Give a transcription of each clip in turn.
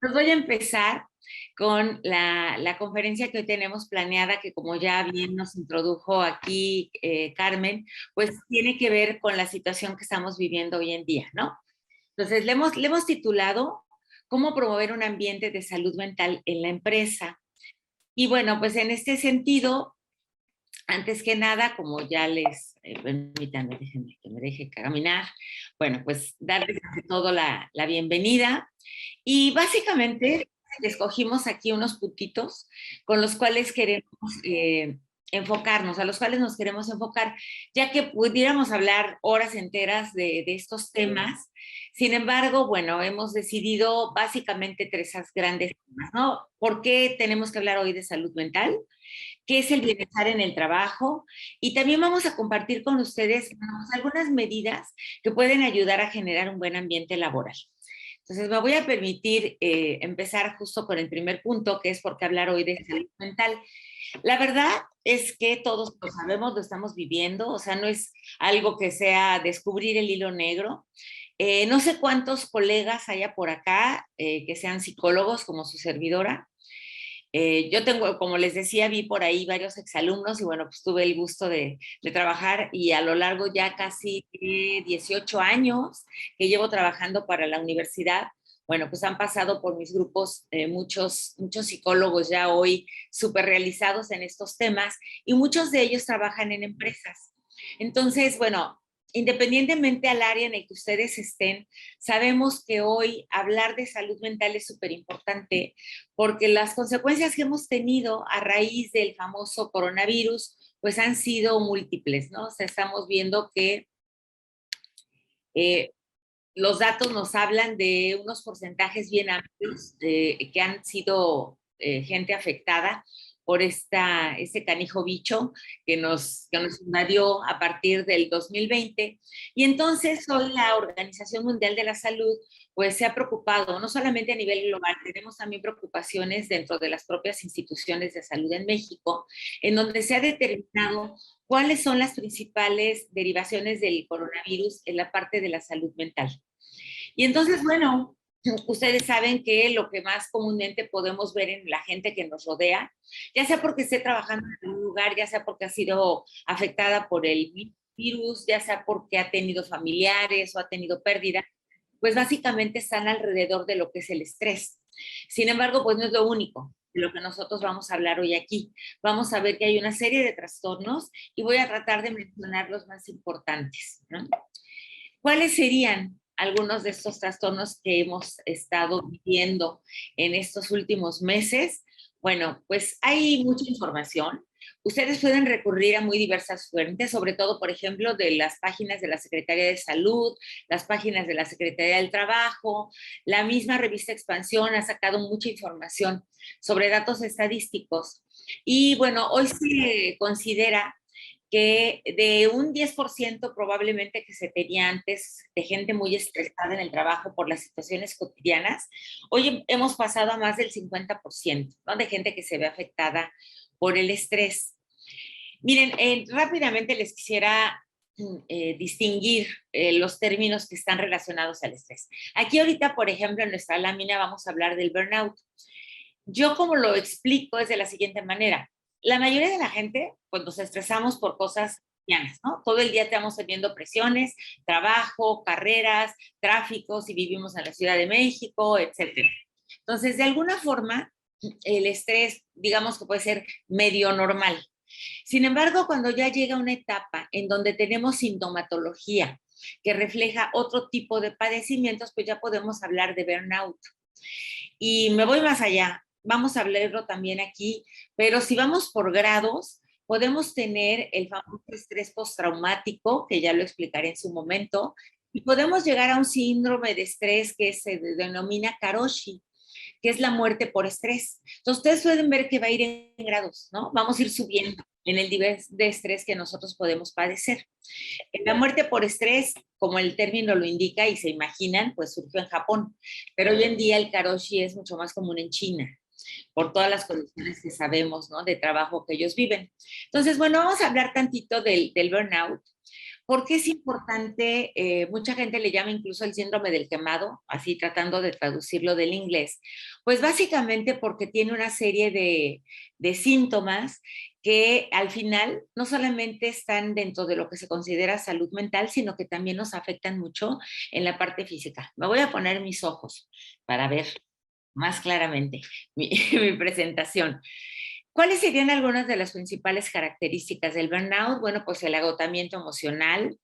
Pues voy a empezar con la conferencia que hoy tenemos planeada, que como ya bien nos introdujo aquí Carmen, pues tiene que ver con la situación que estamos viviendo hoy en día, ¿no? Entonces, le hemos titulado ¿Cómo promover un ambiente de salud mental en la empresa? Y bueno, pues en este sentido, antes que nada, como ya permítanme, déjenme que me deje caminar, bueno, pues darles ante todo la bienvenida. Y básicamente escogimos aquí unos puntitos con los cuales queremos enfocarnos, a los cuales nos queremos enfocar, ya que pudiéramos hablar horas enteras de estos temas. Sin embargo, bueno, hemos decidido básicamente tres grandes temas, ¿no? ¿Por qué tenemos que hablar hoy de salud mental? ¿Qué es el bienestar en el trabajo? Y también vamos a compartir con ustedes algunas medidas que pueden ayudar a generar un buen ambiente laboral. Entonces, me voy a permitir empezar justo con el primer punto, que es por qué hablar hoy de salud mental. La verdad es que todos lo sabemos, lo estamos viviendo, o sea, no es algo que sea descubrir el hilo negro. No sé cuántos colegas haya por acá que sean psicólogos como su servidora. Yo tengo, como les decía, vi por ahí varios exalumnos y bueno, pues tuve el gusto de trabajar y a lo largo ya casi 18 años que llevo trabajando para la universidad, bueno, pues han pasado por mis grupos muchos psicólogos ya hoy súper realizados en estos temas y muchos de ellos trabajan en empresas. Entonces, bueno, independientemente al área en el que ustedes estén, sabemos que hoy hablar de salud mental es súper importante porque las consecuencias que hemos tenido a raíz del famoso coronavirus, pues han sido múltiples, ¿no? O sea, estamos viendo que eh, los datos nos hablan de unos porcentajes bien amplios que han sido gente afectada por este canijo bicho que nos invadió a partir del 2020. Y entonces hoy la Organización Mundial de la Salud pues se ha preocupado, no solamente a nivel global, tenemos también preocupaciones dentro de las propias instituciones de salud en México, en donde se ha determinado cuáles son las principales derivaciones del coronavirus en la parte de la salud mental. Y entonces, bueno, ustedes saben que lo que más comúnmente podemos ver en la gente que nos rodea, ya sea porque esté trabajando en un lugar, ya sea porque ha sido afectada por el virus, ya sea porque ha tenido familiares o ha tenido pérdida, pues básicamente están alrededor de lo que es el estrés. Sin embargo, pues no es lo único de lo que nosotros vamos a hablar hoy aquí. Vamos a ver que hay una serie de trastornos y voy a tratar de mencionar los más importantes, ¿no? ¿Cuáles serían algunos de estos trastornos que hemos estado viviendo en estos últimos meses? Bueno, pues hay mucha información. Ustedes pueden recurrir a muy diversas fuentes, sobre todo, por ejemplo, de las páginas de la Secretaría de Salud, las páginas de la Secretaría del Trabajo. La misma revista Expansión ha sacado mucha información sobre datos estadísticos. Y bueno, hoy se considera que de un 10% probablemente que se tenía antes de gente muy estresada en el trabajo por las situaciones cotidianas, hoy hemos pasado a más del 50%, ¿no? De gente que se ve afectada por el estrés. Miren, rápidamente les quisiera distinguir los términos que están relacionados al estrés. Aquí ahorita, por ejemplo, en nuestra lámina vamos a hablar del burnout. Yo como lo explico es de la siguiente manera. La mayoría de la gente, pues nos estresamos por cosas cotidianas, ¿no? Todo el día estamos teniendo presiones, trabajo, carreras, tráfico, si vivimos en la Ciudad de México, etcétera. Entonces, de alguna forma, el estrés, digamos que puede ser medio normal. Sin embargo, cuando ya llega una etapa en donde tenemos sintomatología que refleja otro tipo de padecimientos, pues ya podemos hablar de burnout. Y me voy más allá, vamos a hablarlo también aquí, pero si vamos por grados, podemos tener el famoso estrés postraumático, que ya lo explicaré en su momento, y podemos llegar a un síndrome de estrés que se denomina Karoshi, que es la muerte por estrés. Entonces, ustedes pueden ver que va a ir en grados, ¿no? Vamos a ir subiendo en el nivel de estrés que nosotros podemos padecer. La muerte por estrés, como el término lo indica y se imaginan, pues surgió en Japón, pero hoy en día el karoshi es mucho más común en China, por todas las condiciones que sabemos, ¿no? De trabajo que ellos viven. Entonces, bueno, vamos a hablar tantito del burnout, ¿Por qué es importante? Mucha gente le llama incluso el síndrome del quemado, así tratando de traducirlo del inglés. Pues básicamente porque tiene una serie de síntomas que al final no solamente están dentro de lo que se considera salud mental, sino que también nos afectan mucho en la parte física. Me voy a poner mis ojos para ver más claramente mi presentación. ¿Cuáles serían algunas de las principales características del burnout? Bueno, pues el agotamiento emocional.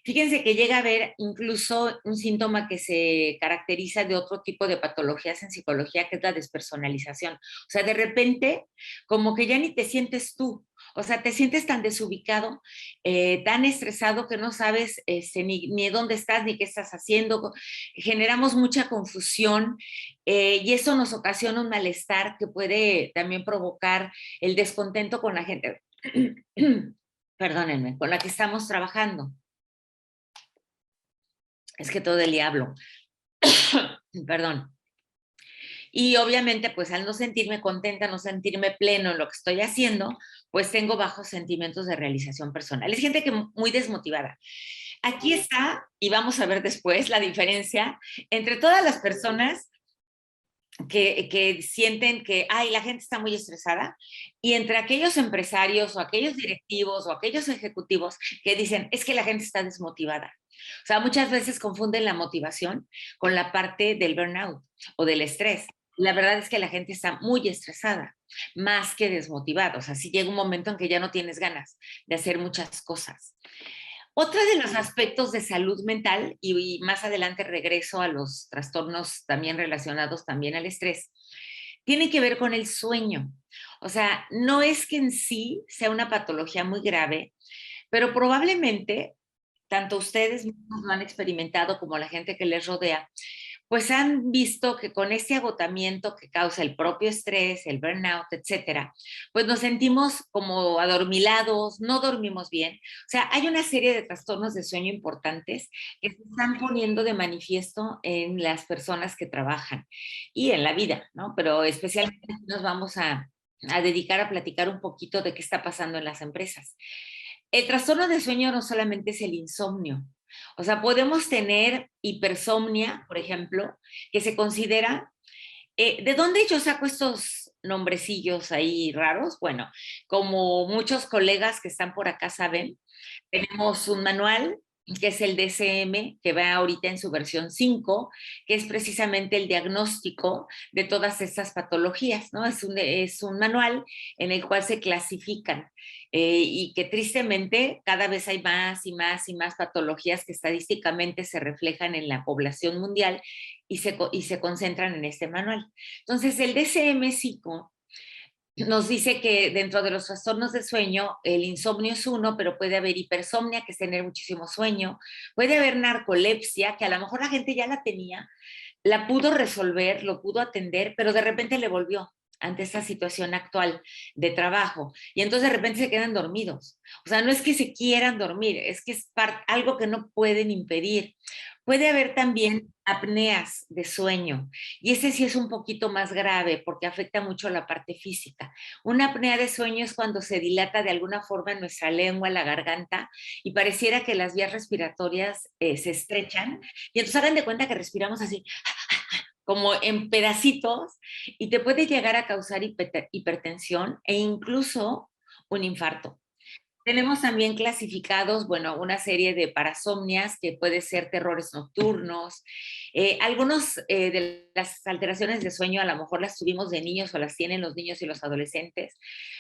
Fíjense que llega a haber incluso un síntoma que se caracteriza de otro tipo de patologías en psicología, que es la despersonalización. O sea, de repente, como que ya ni te sientes tú. O sea, te sientes tan desubicado, tan estresado que no sabes ni dónde estás ni qué estás haciendo. Generamos mucha confusión y eso nos ocasiona un malestar que puede también provocar el descontento con la gente, perdónenme, con la que estamos trabajando. Es que todo el diablo, perdón. Y obviamente, pues al no sentirme contenta, no sentirme pleno en lo que estoy haciendo, pues tengo bajos sentimientos de realización personal. Es gente que muy desmotivada. Aquí está, y vamos a ver después la diferencia entre todas las personas que sienten que, ay, la gente está muy estresada, y entre aquellos empresarios o aquellos directivos o aquellos ejecutivos que dicen, es que la gente está desmotivada. O sea, muchas veces confunden la motivación con la parte del burnout o del estrés. La verdad es que la gente está muy estresada, más que desmotivada. O sea, sí llega un momento en que ya no tienes ganas de hacer muchas cosas. Otro de los aspectos de salud mental, y más adelante regreso a los trastornos también relacionados también al estrés, tiene que ver con el sueño. O sea, no es que en sí sea una patología muy grave, pero probablemente tanto ustedes mismos lo han experimentado como la gente que les rodea, pues han visto que con este agotamiento que causa el propio estrés, el burnout, etcétera, pues nos sentimos como adormilados, no dormimos bien. O sea, hay una serie de trastornos de sueño importantes que se están poniendo de manifiesto en las personas que trabajan y en la vida, ¿no? Pero especialmente nos vamos a dedicar a platicar un poquito de qué está pasando en las empresas. El trastorno de sueño no solamente es el insomnio, o sea, podemos tener hipersomnia, por ejemplo, que se considera, ¿de dónde yo saco estos nombrecillos ahí raros? Bueno, como muchos colegas que están por acá saben, tenemos un manual que es el DCM, que va ahorita en su versión 5, que es precisamente el diagnóstico de todas estas patologías, ¿no? Es un manual en el cual se clasifican y que tristemente cada vez hay más y más y más patologías que estadísticamente se reflejan en la población mundial y se concentran en este manual. Entonces, el DCM-5 nos dice que dentro de los trastornos de sueño, el insomnio es uno, pero puede haber hipersomnia, que es tener muchísimo sueño, puede haber narcolepsia, que a lo mejor la gente ya la tenía, la pudo resolver, lo pudo atender, pero de repente le volvió ante esta situación actual de trabajo y entonces de repente se quedan dormidos. O sea, no es que se quieran dormir, es que es algo que no pueden impedir. Puede haber también apneas de sueño y ese sí es un poquito más grave porque afecta mucho la parte física. Una apnea de sueño es cuando se dilata de alguna forma en nuestra lengua, la garganta y pareciera que las vías respiratorias se estrechan y entonces hagan de cuenta que respiramos así como en pedacitos y te puede llegar a causar hipertensión e incluso un infarto. Tenemos también clasificados, bueno, una serie de parasomnias que puede ser terrores nocturnos. Algunos de las alteraciones de sueño a lo mejor las tuvimos de niños o las tienen los niños y los adolescentes,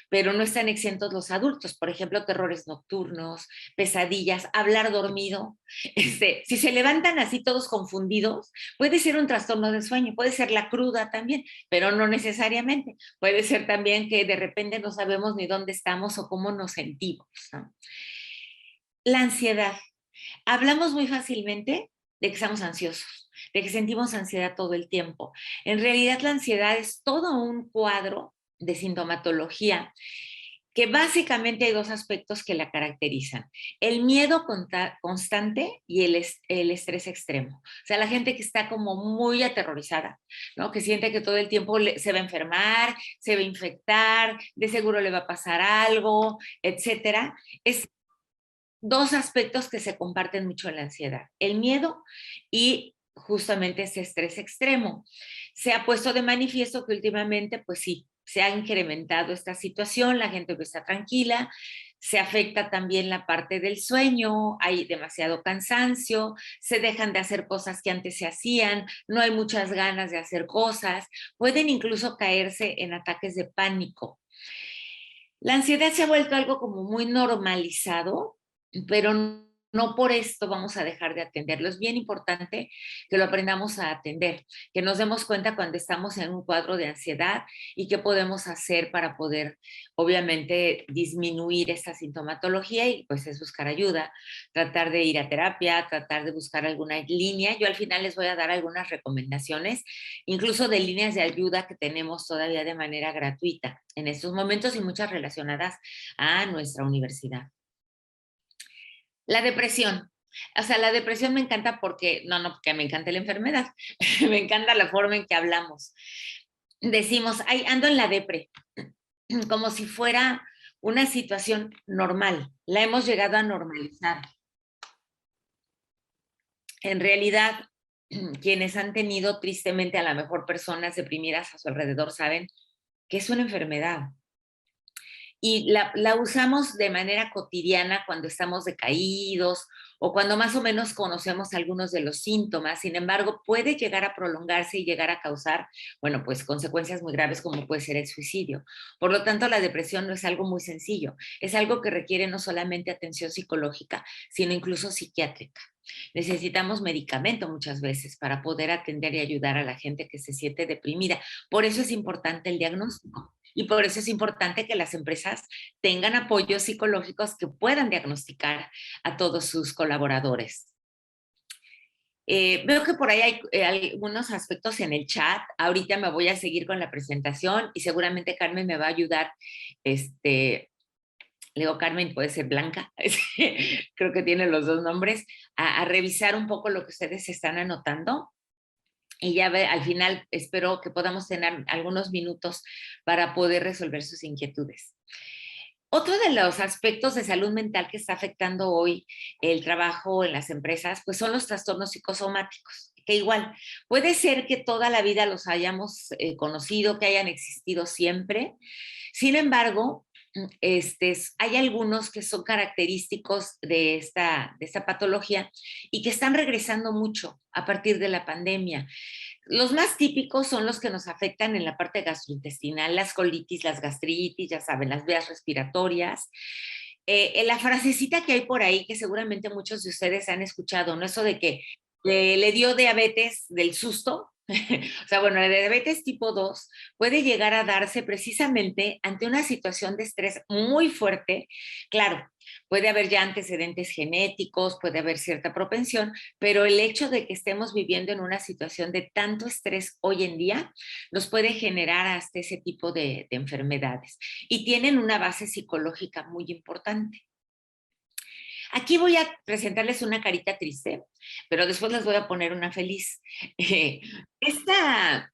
pero no están exentos los adultos. Por ejemplo, terrores nocturnos, pesadillas, hablar dormido. Si se levantan así todos confundidos, puede ser un trastorno de sueño, puede ser la cruda también, pero no necesariamente. Puede ser también que de repente no sabemos ni dónde estamos o cómo nos sentimos, ¿no? La ansiedad. Hablamos muy fácilmente de que estamos ansiosos, de que sentimos ansiedad todo el tiempo. En realidad la ansiedad es todo un cuadro de sintomatología que básicamente hay dos aspectos que la caracterizan: el miedo constante y el estrés extremo. O sea, la gente que está como muy aterrorizada, ¿no? Que siente que todo el tiempo se va a enfermar, se va a infectar, de seguro le va a pasar algo, etcétera. Es dos aspectos que se comparten mucho en la ansiedad: el miedo y justamente ese estrés extremo. Se ha puesto de manifiesto que últimamente, pues sí, se ha incrementado esta situación, la gente está tranquila, se afecta también la parte del sueño, hay demasiado cansancio, se dejan de hacer cosas que antes se hacían, no hay muchas ganas de hacer cosas, pueden incluso caerse en ataques de pánico. La ansiedad se ha vuelto algo como muy normalizado, pero no por esto vamos a dejar de atenderlo. Es bien importante que lo aprendamos a atender, que nos demos cuenta cuando estamos en un cuadro de ansiedad y qué podemos hacer para poder, obviamente, disminuir esta sintomatología, y pues es buscar ayuda, tratar de ir a terapia, tratar de buscar alguna línea. Yo al final les voy a dar algunas recomendaciones, incluso de líneas de ayuda que tenemos todavía de manera gratuita en estos momentos, y muchas relacionadas a nuestra universidad. La depresión. O sea, la depresión me encanta porque, no porque me encanta la enfermedad, me encanta la forma en que hablamos. Decimos, ay, ando en la depre, como si fuera una situación normal. La hemos llegado a normalizar. En realidad, quienes han tenido tristemente a lo mejor personas deprimidas a su alrededor saben que es una enfermedad. Y la usamos de manera cotidiana cuando estamos decaídos o cuando más o menos conocemos algunos de los síntomas. Sin embargo, puede llegar a prolongarse y llegar a causar, bueno, pues consecuencias muy graves como puede ser el suicidio. Por lo tanto, la depresión no es algo muy sencillo, es algo que requiere no solamente atención psicológica, sino incluso psiquiátrica. Necesitamos medicamento muchas veces para poder atender y ayudar a la gente que se siente deprimida. Por eso es importante el diagnóstico. Y por eso es importante que las empresas tengan apoyos psicológicos que puedan diagnosticar a todos sus colaboradores. Veo que por ahí hay algunos aspectos en el chat. Ahorita me voy a seguir con la presentación y seguramente Carmen me va a ayudar. Le digo, Carmen, puede ser Blanca, creo que tiene los dos nombres, a revisar un poco lo que ustedes están anotando. Y ya al final espero que podamos tener algunos minutos para poder resolver sus inquietudes. Otro de los aspectos de salud mental que está afectando hoy el trabajo en las empresas, pues son los trastornos psicosomáticos, que igual puede ser que toda la vida los hayamos conocido, que hayan existido siempre. Sin embargo, hay algunos que son característicos de esta patología y que están regresando mucho a partir de la pandemia. Los más típicos son los que nos afectan en la parte gastrointestinal, las colitis, las gastritis, ya saben, las vías respiratorias. La frasecita que hay por ahí, que seguramente muchos de ustedes han escuchado, ¿no? Eso de que le dio diabetes del susto. O sea, bueno, la diabetes tipo 2 puede llegar a darse precisamente ante una situación de estrés muy fuerte. Claro, puede haber ya antecedentes genéticos, puede haber cierta propensión, pero el hecho de que estemos viviendo en una situación de tanto estrés hoy en día nos puede generar hasta ese tipo de enfermedades, y tienen una base psicológica muy importante. Aquí voy a presentarles una carita triste, pero después les voy a poner una feliz. Esta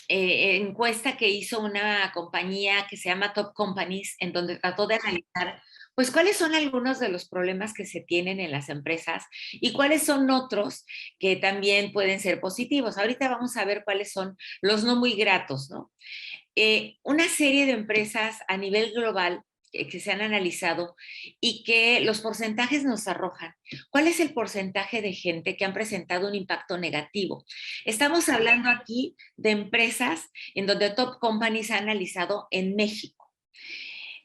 encuesta que hizo una compañía que se llama Top Companies, en donde trató de analizar, pues, cuáles son algunos de los problemas que se tienen en las empresas y cuáles son otros que también pueden ser positivos. Ahorita vamos a ver cuáles son los no muy gratos, ¿no? Una serie de empresas a nivel global que se han analizado y que los porcentajes nos arrojan. ¿Cuál es el porcentaje de gente que han presentado un impacto negativo? Estamos hablando aquí de empresas en donde Top Companies ha analizado en México.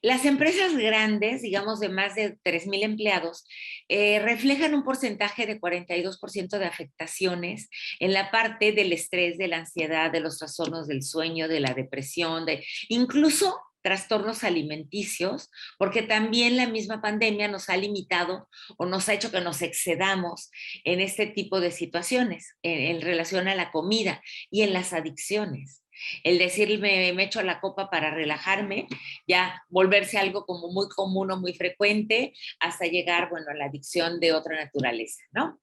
Las empresas grandes, digamos de más de 3,000 empleados, reflejan un porcentaje de 42% de afectaciones en la parte del estrés, de la ansiedad, de los trastornos del sueño, de la depresión, incluso trastornos alimenticios, porque también la misma pandemia nos ha limitado o nos ha hecho que nos excedamos en este tipo de situaciones en relación a la comida y en las adicciones. El decir me echo la copa para relajarme, ya volverse algo como muy común o muy frecuente, hasta llegar, bueno, a la adicción de otra naturaleza, ¿no?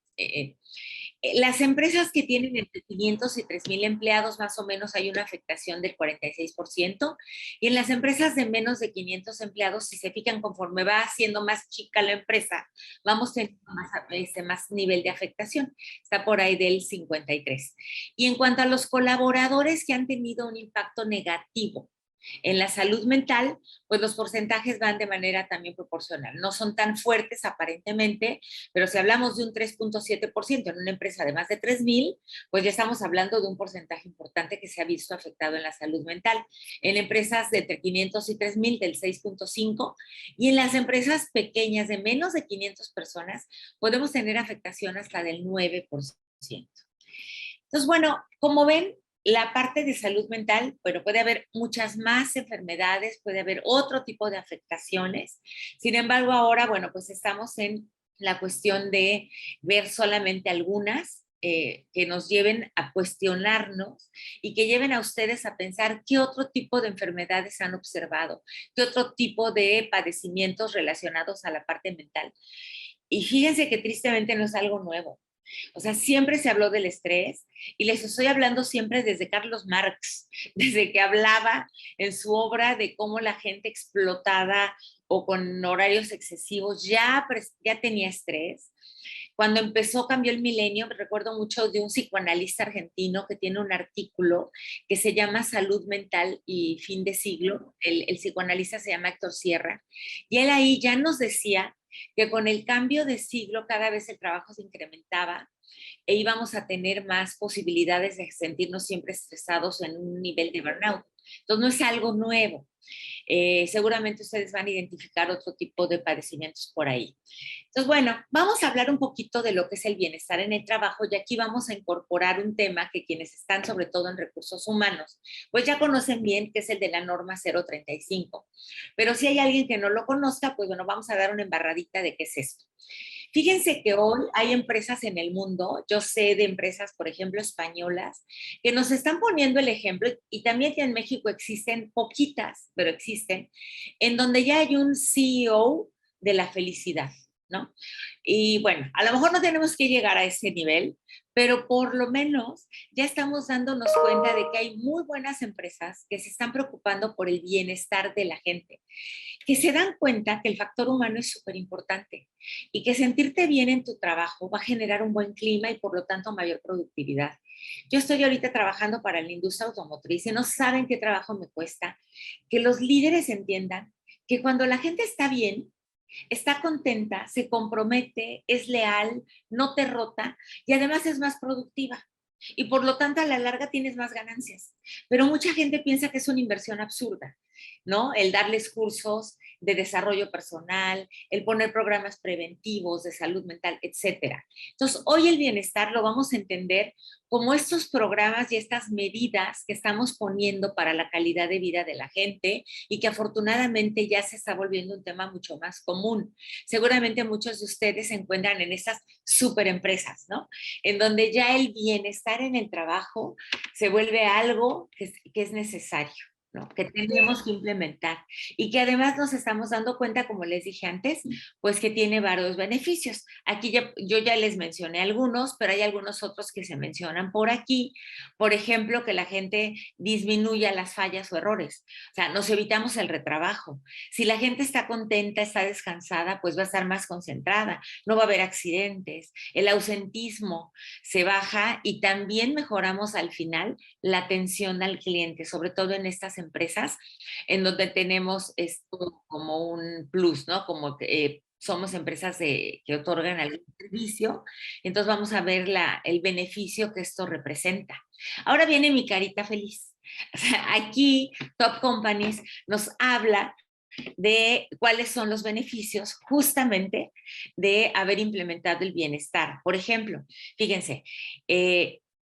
Las empresas que tienen entre 500 y 3,000 empleados, más o menos hay una afectación del 46%, y en las empresas de menos de 500 empleados, si se fijan, conforme va siendo más chica la empresa, vamos teniendo más nivel de afectación, está por ahí del 53%. Y en cuanto a los colaboradores que han tenido un impacto negativo en la salud mental, pues los porcentajes van de manera también proporcional. No son tan fuertes aparentemente, pero si hablamos de un 3,7% en una empresa de más de 3,000, pues ya estamos hablando de un porcentaje importante que se ha visto afectado en la salud mental. En empresas de entre 500 y 3,000, del 6,5%, y en las empresas pequeñas de menos de 500 personas, podemos tener afectación hasta del 9%. Entonces, bueno, como ven, la parte de salud mental, bueno, puede haber muchas más enfermedades, puede haber otro tipo de afectaciones. Sin embargo, ahora, bueno, pues estamos en la cuestión de ver solamente algunas que nos lleven a cuestionarnos y que lleven a ustedes a pensar qué otro tipo de enfermedades han observado, qué otro tipo de padecimientos relacionados a la parte mental. Y fíjense que tristemente no es algo nuevo. O sea, siempre se habló del estrés y les estoy hablando siempre desde Carlos Marx, desde que hablaba en su obra de cómo la gente explotada o con horarios excesivos ya tenía estrés. Cuando empezó, cambió el milenio, me recuerdo mucho de un psicoanalista argentino que tiene un artículo que se llama Salud Mental y Fin de Siglo. El psicoanalista se llama Héctor Sierra. Y él ahí ya nos decía que con el cambio de siglo cada vez el trabajo se incrementaba e íbamos a tener más posibilidades de sentirnos siempre estresados en un nivel de burnout. Entonces no es algo nuevo. Seguramente ustedes van a identificar otro tipo de padecimientos por ahí. Entonces, bueno, vamos a hablar un poquito de lo que es el bienestar en el trabajo y aquí vamos a incorporar un tema que quienes están sobre todo en recursos humanos, pues ya conocen bien, que es el de la norma 035. Pero si hay alguien que no lo conozca, pues bueno, vamos a dar una embarradita de qué es esto. Fíjense que hoy hay empresas en el mundo, yo sé de empresas, por ejemplo, españolas, que nos están poniendo el ejemplo, y también que en México existen poquitas, pero existen, en donde ya hay un CEO de la felicidad, ¿no? Y bueno, a lo mejor no tenemos que llegar a ese nivel, pero por lo menos ya estamos dándonos cuenta de que hay muy buenas empresas que se están preocupando por el bienestar de la gente, que se dan cuenta que el factor humano es súper importante y que sentirte bien en tu trabajo va a generar un buen clima y por lo tanto mayor productividad. Yo estoy ahorita trabajando para la industria automotriz y no saben qué trabajo me cuesta que los líderes entiendan que cuando la gente está bien, está contenta, se compromete, es leal, no te rota y además es más productiva. Y por lo tanto a la larga tienes más ganancias. Pero mucha gente piensa que es una inversión absurda, ¿no? El darles cursos de desarrollo personal, el poner programas preventivos de salud mental, etcétera. Entonces, hoy el bienestar lo vamos a entender como estos programas y estas medidas que estamos poniendo para la calidad de vida de la gente y que afortunadamente ya se está volviendo un tema mucho más común. Seguramente muchos de ustedes se encuentran en estas super empresas, ¿no? En donde ya el bienestar en el trabajo se vuelve algo que es necesario, ¿no? Que tenemos que implementar y que además nos estamos dando cuenta, como les dije antes, pues que tiene varios beneficios. Aquí yo ya les mencioné algunos, pero hay algunos otros que se mencionan por aquí. Por ejemplo, que la gente disminuya las fallas o errores. O sea, nos evitamos el retrabajo. Si la gente está contenta, está descansada, pues va a estar más concentrada, no va a haber accidentes, el ausentismo se baja y también mejoramos al final la atención al cliente, sobre todo en estas empresas en donde tenemos esto como un plus, ¿no? Como que somos empresas que otorgan algún servicio, entonces vamos a ver el beneficio que esto representa. Ahora viene mi carita feliz. O sea, aquí Top Companies nos habla de cuáles son los beneficios justamente de haber implementado el bienestar. Por ejemplo, fíjense,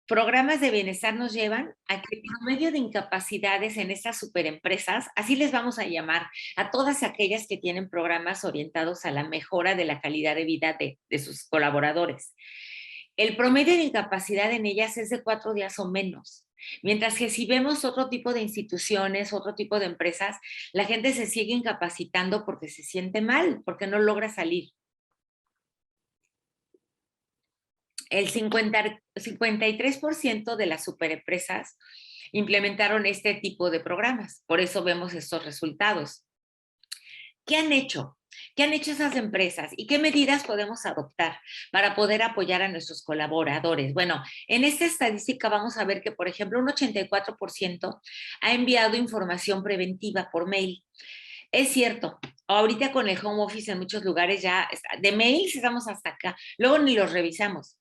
programas de bienestar nos llevan a que el promedio de incapacidades en estas superempresas, así les vamos a llamar a todas aquellas que tienen programas orientados a la mejora de la calidad de vida de sus colaboradores. El promedio de incapacidad en ellas es de 4 días o menos. Mientras que si vemos otro tipo de instituciones, otro tipo de empresas, la gente se sigue incapacitando porque se siente mal, porque no logra salir. el 53% de las superempresas implementaron este tipo de programas. Por eso vemos estos resultados. ¿Qué han hecho? ¿Qué han hecho esas empresas y qué medidas podemos adoptar para poder apoyar a nuestros colaboradores? Bueno, en esta estadística vamos a ver que, por ejemplo, un 84% ha enviado información preventiva por mail. Es cierto, ahorita con el home office en muchos lugares ya, de mails estamos hasta acá, luego ni los revisamos.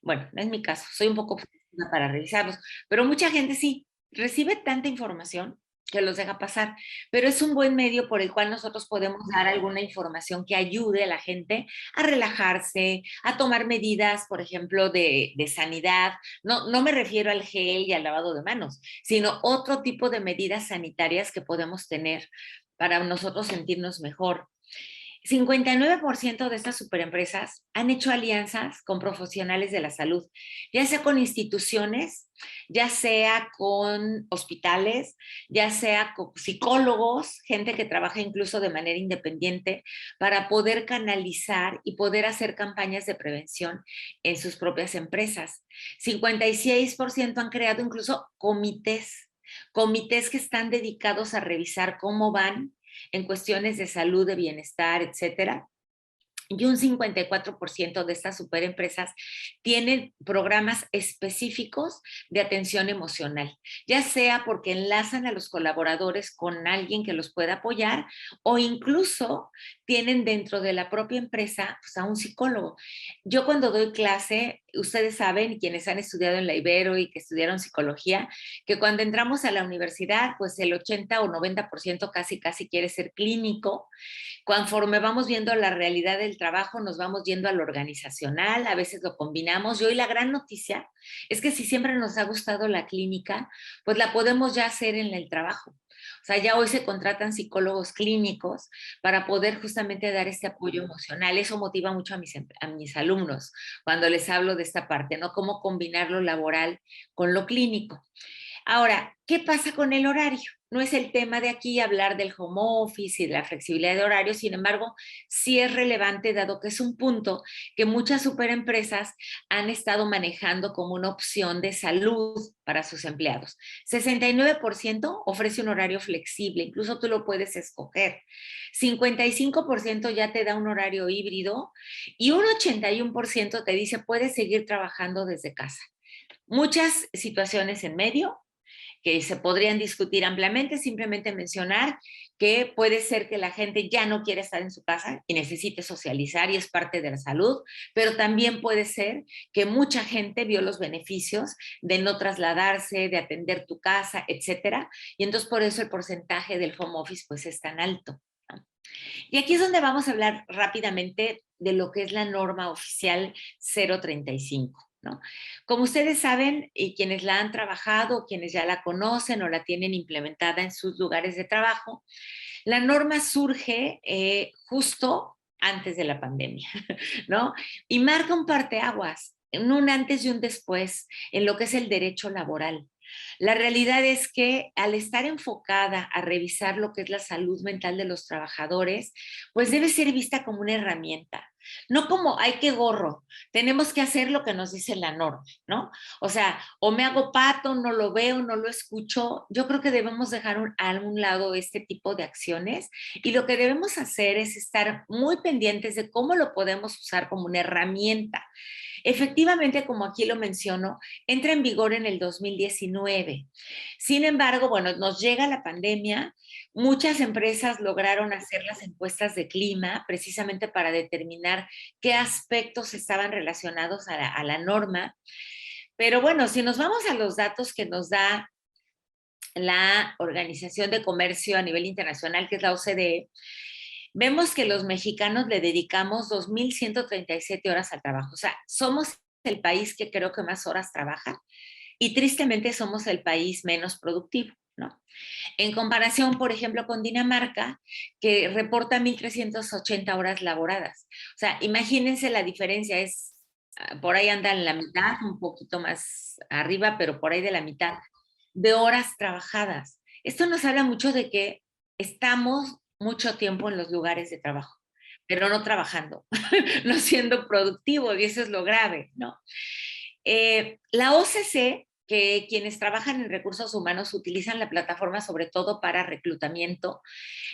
Bueno, no es mi caso, soy un poco obsesiva para revisarlos, pero mucha gente sí recibe tanta información que los deja pasar, pero es un buen medio por el cual nosotros podemos dar alguna información que ayude a la gente a relajarse, a tomar medidas, por ejemplo, de sanidad. No me refiero al gel y al lavado de manos, sino otro tipo de medidas sanitarias que podemos tener para nosotros sentirnos mejor. 59% de estas superempresas han hecho alianzas con profesionales de la salud, ya sea con instituciones, ya sea con hospitales, ya sea con psicólogos, gente que trabaja incluso de manera independiente, para poder canalizar y poder hacer campañas de prevención en sus propias empresas. 56% han creado incluso comités que están dedicados a revisar cómo van en cuestiones de salud, de bienestar, etcétera. Y un 54% de estas superempresas tienen programas específicos de atención emocional, ya sea porque enlazan a los colaboradores con alguien que los pueda apoyar o incluso tienen dentro de la propia empresa pues, a un psicólogo. Yo cuando doy clase, ustedes saben, quienes han estudiado en la Ibero y que estudiaron psicología, que cuando entramos a la universidad, pues el 80 o 90% casi quiere ser clínico. Conforme vamos viendo la realidad del trabajo, nos vamos yendo a lo organizacional, a veces lo combinamos. Y hoy la gran noticia es que si siempre nos ha gustado la clínica, pues la podemos ya hacer en el trabajo. O sea, ya hoy se contratan psicólogos clínicos para poder justamente dar este apoyo emocional. Eso motiva mucho a mis alumnos cuando les hablo de esta parte, ¿no? Cómo combinar lo laboral con lo clínico. Ahora, ¿qué pasa con el horario? No es el tema de aquí hablar del home office y de la flexibilidad de horario, sin embargo, sí es relevante dado que es un punto que muchas superempresas han estado manejando como una opción de salud para sus empleados. 69% ofrece un horario flexible, incluso tú lo puedes escoger. 55% ya te da un horario híbrido y un 81% te dice puedes seguir trabajando desde casa. Muchas situaciones en medio que se podrían discutir ampliamente, simplemente mencionar que puede ser que la gente ya no quiere estar en su casa y necesite socializar y es parte de la salud, pero también puede ser que mucha gente vio los beneficios de no trasladarse, de atender tu casa, etcétera, y entonces por eso el porcentaje del home office pues es tan alto, ¿no? Y aquí es donde vamos a hablar rápidamente de lo que es la norma oficial 035. ¿No? Como ustedes saben, y quienes la han trabajado, quienes ya la conocen o la tienen implementada en sus lugares de trabajo, la norma surge justo antes de la pandemia, ¿no? Y marca un parteaguas, un antes y un después en lo que es el derecho laboral. La realidad es que al estar enfocada a revisar lo que es la salud mental de los trabajadores, pues debe ser vista como una herramienta, no como, ay, qué gorro, tenemos que hacer lo que nos dice la norma, ¿no? O sea, o me hago pato, no lo veo, no lo escucho. Yo creo que debemos dejar a un lado este tipo de acciones y lo que debemos hacer es estar muy pendientes de cómo lo podemos usar como una herramienta. Efectivamente, como aquí lo menciono, entra en vigor en el 2019. Sin embargo, bueno, nos llega la pandemia, muchas empresas lograron hacer las encuestas de clima precisamente para determinar qué aspectos estaban relacionados a la norma. Pero bueno, si nos vamos a los datos que nos da la Organización de Comercio a nivel internacional, que es la OCDE, vemos que los mexicanos le dedicamos 2.137 horas al trabajo. O sea, somos el país que creo que más horas trabaja y tristemente somos el país menos productivo, ¿no? En comparación, por ejemplo, con Dinamarca, que reporta 1.380 horas laboradas. O sea, imagínense la diferencia, es por ahí anda en la mitad, un poquito más arriba, pero por ahí de la mitad de horas trabajadas. Esto nos habla mucho de que estamos mucho tiempo en los lugares de trabajo. pero no trabajando, no siendo productivo, y eso es lo grave, ¿no? La OCC, que quienes trabajan en recursos humanos utilizan la plataforma sobre todo para reclutamiento,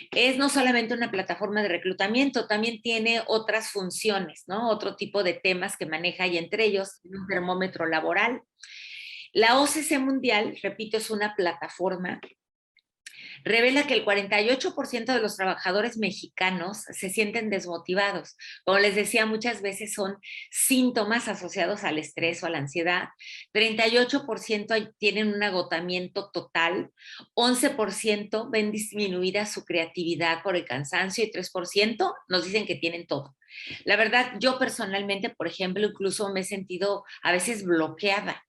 es no solamente una plataforma de reclutamiento, también tiene otras funciones, ¿no? Otro tipo de temas que maneja y entre ellos un termómetro laboral. La OCC Mundial, repito, es una plataforma, revela que el 48% de los trabajadores mexicanos se sienten desmotivados. Como les decía, muchas veces son síntomas asociados al estrés o a la ansiedad. 38% tienen un agotamiento total, 11% ven disminuida su creatividad por el cansancio y 3% nos dicen que tienen todo. La verdad, yo personalmente, por ejemplo, incluso me he sentido a veces bloqueada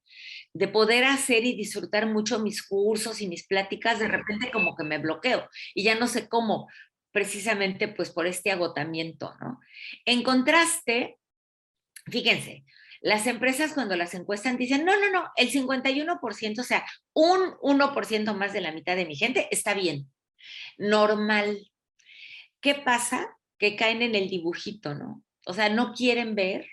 de poder hacer y disfrutar mucho mis cursos y mis pláticas, de repente como que me bloqueo y ya no sé cómo, precisamente pues por este agotamiento, ¿no? En contraste, fíjense, las empresas cuando las encuestan dicen, no, no, no, el 51%, o sea, un 1% más de la mitad de mi gente está bien, normal. ¿Qué pasa? Que caen en el dibujito, ¿no? O sea, no quieren ver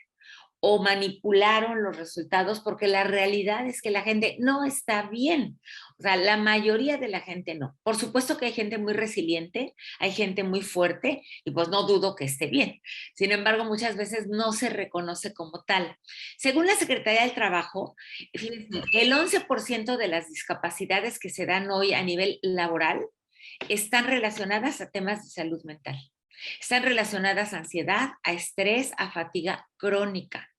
o manipularon los resultados porque la realidad es que la gente no está bien. O sea, la mayoría de la gente no. Por supuesto que hay gente muy resiliente, hay gente muy fuerte y pues no dudo que esté bien. Sin embargo, muchas veces no se reconoce como tal. Según la Secretaría del Trabajo, fíjense, el 11% de las discapacidades que se dan hoy a nivel laboral están relacionadas a temas de salud mental. Están relacionadas a ansiedad, a estrés, a fatiga crónica.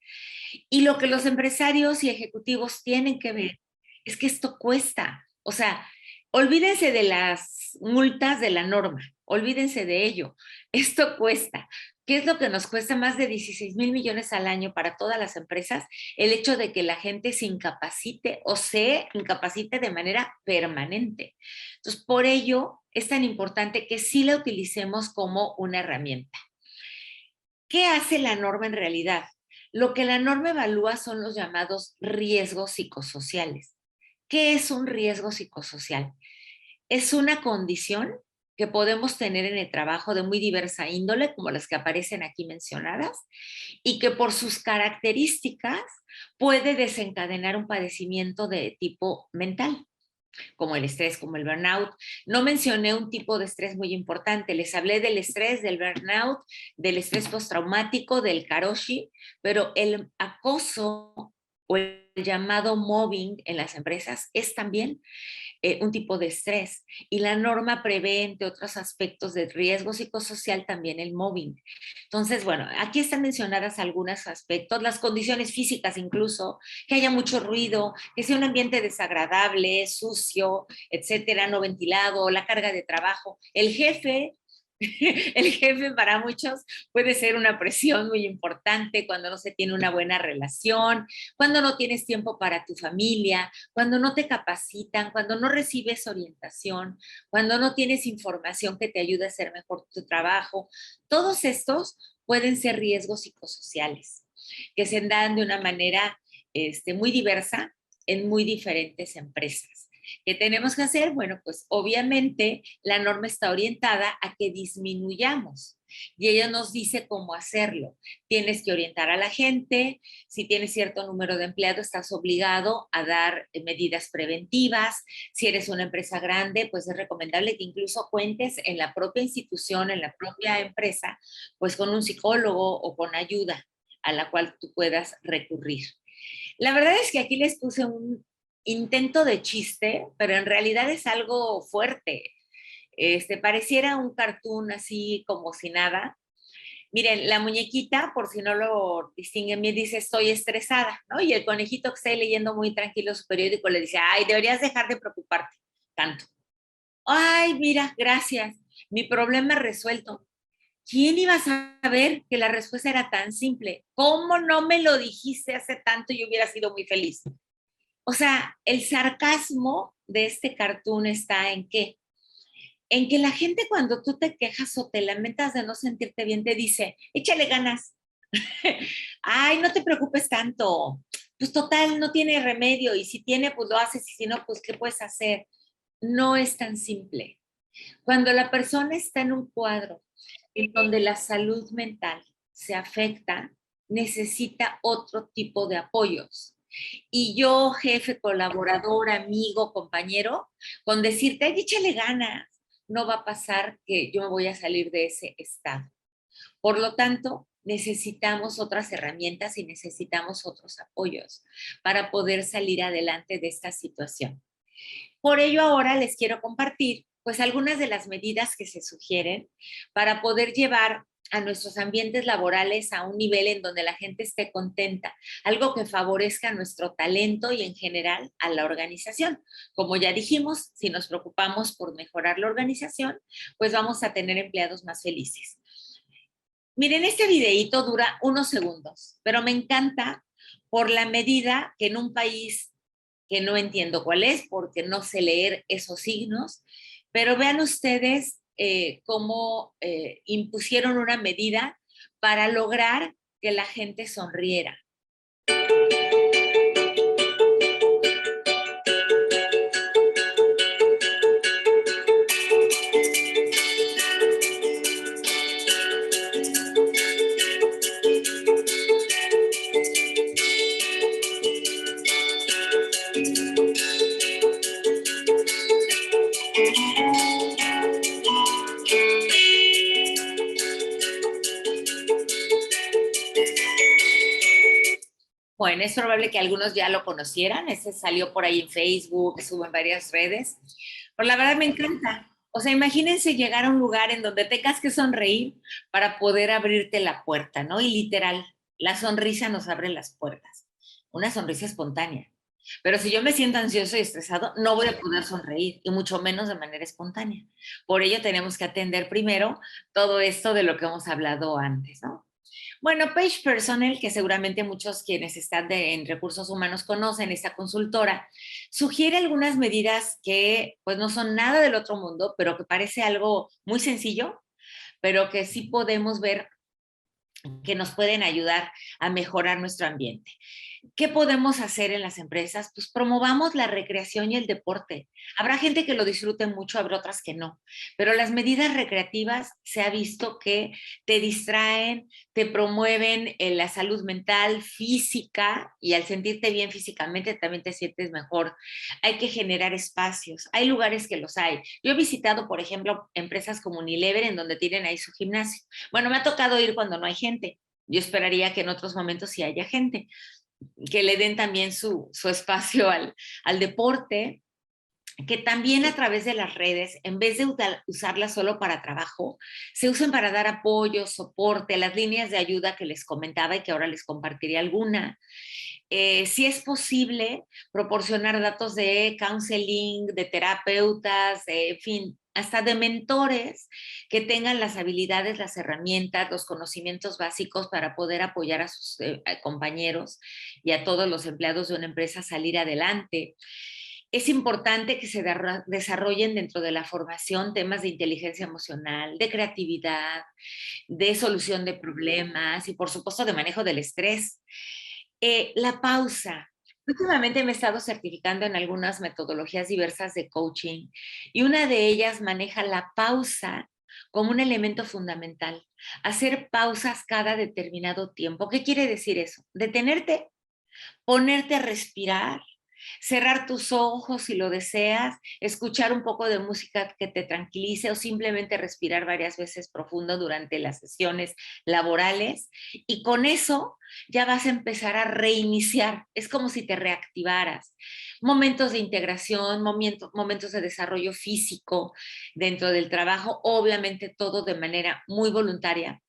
Y lo que los empresarios y ejecutivos tienen que ver es que esto cuesta. O sea, olvídense de las multas de la norma, olvídense de ello. Esto cuesta. ¿Qué es lo que nos cuesta? Más de 16,000 millones al año para todas las empresas, el hecho de que la gente se incapacite o se incapacite de manera permanente. Entonces, por ello es tan importante que sí la utilicemos como una herramienta. ¿Qué hace la norma en realidad? Lo que la norma evalúa son los llamados riesgos psicosociales. ¿Qué es un riesgo psicosocial? Es una condición que podemos tener en el trabajo de muy diversa índole, como las que aparecen aquí mencionadas, y que por sus características puede desencadenar un padecimiento de tipo mental, como el estrés, como el burnout. No mencioné un tipo de estrés muy importante, les hablé del estrés, del burnout, del estrés postraumático, del karoshi, pero el acoso o el llamado mobbing en las empresas es también un tipo de estrés. Y la norma prevé, entre otros aspectos de riesgo psicosocial, también el mobbing. Entonces, bueno, aquí están mencionadas algunos aspectos, las condiciones físicas incluso, que haya mucho ruido, que sea un ambiente desagradable, sucio, etcétera, no ventilado, la carga de trabajo. El jefe el jefe para muchos puede ser una presión muy importante cuando no se tiene una buena relación, cuando no tienes tiempo para tu familia, cuando no te capacitan, cuando no recibes orientación, cuando no tienes información que te ayude a hacer mejor tu trabajo. Todos estos pueden ser riesgos psicosociales que se dan de una manera muy diversa en muy diferentes empresas. ¿Qué tenemos que hacer? Bueno, pues obviamente la norma está orientada a que disminuyamos y ella nos dice cómo hacerlo. Tienes que orientar a la gente, si tienes cierto número de empleados estás obligado a dar medidas preventivas. Si eres una empresa grande, pues es recomendable que incluso cuentes en la propia institución, en la propia empresa, pues con un psicólogo o con ayuda a la cual tú puedas recurrir. La verdad es que aquí les puse un intento de chiste, pero en realidad es algo fuerte. Pareciera un cartoon así como si nada. Miren, la muñequita, por si no lo distinguen bien, dice estoy estresada, ¿no? Y el conejito que está leyendo muy tranquilo su periódico le dice, ay, deberías dejar de preocuparte tanto. Ay, mira, gracias, mi problema es resuelto. ¿Quién iba a saber que la respuesta era tan simple? ¿Cómo no me lo dijiste hace tanto y hubiera sido muy feliz? O sea, el sarcasmo de este cartoon está en qué? En que la gente cuando tú te quejas o te lamentas de no sentirte bien, te dice, échale ganas. Ay, no te preocupes tanto. Pues total, no tiene remedio y si tiene, pues lo haces y si no, pues ¿qué puedes hacer? No es tan simple. Cuando la persona está en un cuadro en donde la salud mental se afecta, necesita otro tipo de apoyos. Y yo, jefe, colaborador, amigo, compañero, con decirte, "Ay, échale ganas", no va a pasar que yo me voy a salir de ese estado. Por lo tanto, necesitamos otras herramientas y necesitamos otros apoyos para poder salir adelante de esta situación. Por ello, ahora les quiero compartir pues algunas de las medidas que se sugieren para poder llevar a nuestros ambientes laborales a un nivel en donde la gente esté contenta, algo que favorezca nuestro talento y en general a la organización. Como ya dijimos, si nos preocupamos por mejorar la organización, pues vamos a tener empleados más felices. Miren, este videíto dura unos segundos, pero me encanta por la medida que en un país que no entiendo cuál es porque no sé leer esos signos, pero vean ustedes cómo impusieron una medida para lograr que la gente sonriera. Bueno, es probable que algunos ya lo conocieran, ese salió por ahí en Facebook, estuvo en varias redes, pero la verdad me encanta. O sea, imagínense llegar a un lugar en donde tengas que sonreír para poder abrirte la puerta, ¿no? Y literal, la sonrisa nos abre las puertas, una sonrisa espontánea. Pero si yo me siento ansioso y estresado, no voy a poder sonreír, y mucho menos de manera espontánea. Por ello tenemos que atender primero todo esto de lo que hemos hablado antes, ¿no? Bueno, Page Personnel, que seguramente muchos quienes están en recursos humanos conocen, esta consultora, sugiere algunas medidas que pues no son nada del otro mundo, pero que parece algo muy sencillo, pero que sí podemos ver que nos pueden ayudar a mejorar nuestro ambiente. ¿Qué podemos hacer en las empresas? Pues promovamos la recreación y el deporte. Habrá gente que lo disfrute mucho, habrá otras que no, pero las medidas recreativas se ha visto que te distraen, te promueven la salud mental, física, y al sentirte bien físicamente también te sientes mejor. Hay que generar espacios. Hay lugares que los hay. Yo he visitado, por ejemplo, empresas como Unilever en donde tienen ahí su gimnasio. Bueno, me ha tocado ir cuando no hay gente. Yo esperaría que en otros momentos sí haya gente, que le den también su espacio al deporte, que también a través de las redes, en vez de usarlas solo para trabajo, se usen para dar apoyo, soporte, las líneas de ayuda que les comentaba y que ahora les compartiré alguna. Si es posible, proporcionar datos de counseling, de terapeutas, en fin, hasta de mentores que tengan las habilidades, las herramientas, los conocimientos básicos para poder apoyar a sus compañeros y a todos los empleados de una empresa a salir adelante. Es importante que se desarrollen dentro de la formación temas de inteligencia emocional, de creatividad, de solución de problemas y por supuesto de manejo del estrés. La pausa. Últimamente me he estado certificando en algunas metodologías diversas de coaching y una de ellas maneja la pausa como un elemento fundamental. Hacer pausas cada determinado tiempo. ¿Qué quiere decir eso? Detenerte, ponerte a respirar, cerrar tus ojos si lo deseas, escuchar un poco de música que te tranquilice o simplemente respirar varias veces profundo durante las sesiones laborales y con eso ya vas a empezar a reiniciar. Es como si te reactivaras. Momentos de integración, momentos de desarrollo físico dentro del trabajo, obviamente todo de manera muy voluntaria.